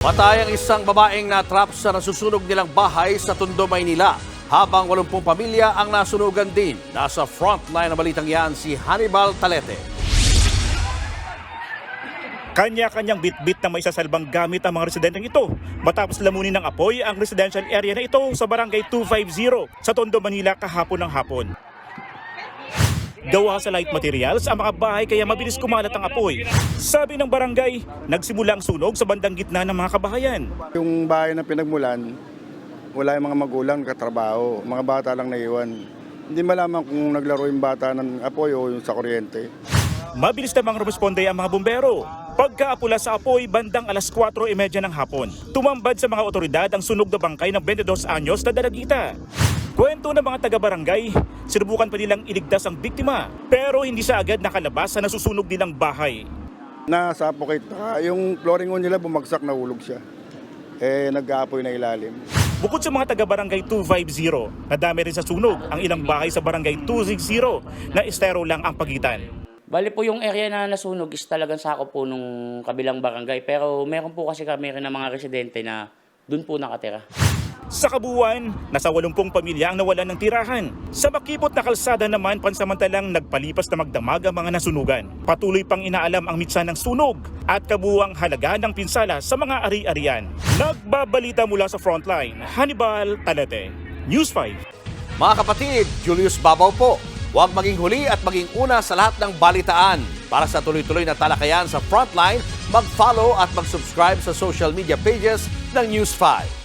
Patay ang isang babaeng na-trap sa nasusunog nilang bahay sa Tondo, Maynila. Habang 80 pamilya ang nasunugan din. Nasa frontline ng balitang yan si Hannibal Talete. Kanya-kanyang bit-bit na may sasalbang gamit ang mga residenteng ito matapos lamunin ng apoy ang residential area na ito sa barangay 250 sa Tondo, Manila kahapon ng hapon. Gawa sa light materials ang mga bahay kaya mabilis kumalat ang apoy. Sabi ng barangay, nagsimula ang sunog sa bandang gitna ng mga kabahayan. Yung bahay na pinagmulan, wala yung mga magulang katrabaho, mga bata lang naiwan. Hindi malaman kung naglaro yung bata ng apoy o yung sa kuryente. Mabilis namang rumisponde ang mga bumbero. Pagkaapula sa apoy, bandang alas 4:30 ng hapon, tumambad sa mga otoridad ang sunog na bangkay ng 22 anyos na dalagita. Kwento ng mga taga-barangay, sinubukan pa nilang iligtas ang biktima pero hindi siya agad nakalabas sa nasusunog nilang bahay. Nasuffocate, yung flooring nila bumagsak, nahulog siya. Nag-aapoy na ilalim. Bukod sa mga taga-barangay 250, nadami rin sa sunog ang ilang bahay sa barangay 260 na estero lang ang pagitan. Bali po yung area na nasunog is talagang sakop po nung kabilang barangay. Pero meron po kasi kami rin ng mga residente na dun po nakatira. Sa kabuuan, nasa 80 pamilya ang nawalan ng tirahan. Sa makipot na kalsada naman, pansamantalang nagpalipas na magdamag ang mga nasunugan. Patuloy pang inaalam ang mitsa ng sunog at kabuuang halaga ng pinsala sa mga ari-arian. Nagbabalita mula sa frontline, Hannibal Talete, News 5. Mga kapatid, Julius Babaw po. Huwag maging huli at maging una sa lahat ng balitaan. Para sa tuloy-tuloy na talakayan sa Frontline, mag-follow at mag-subscribe sa social media pages ng News 5.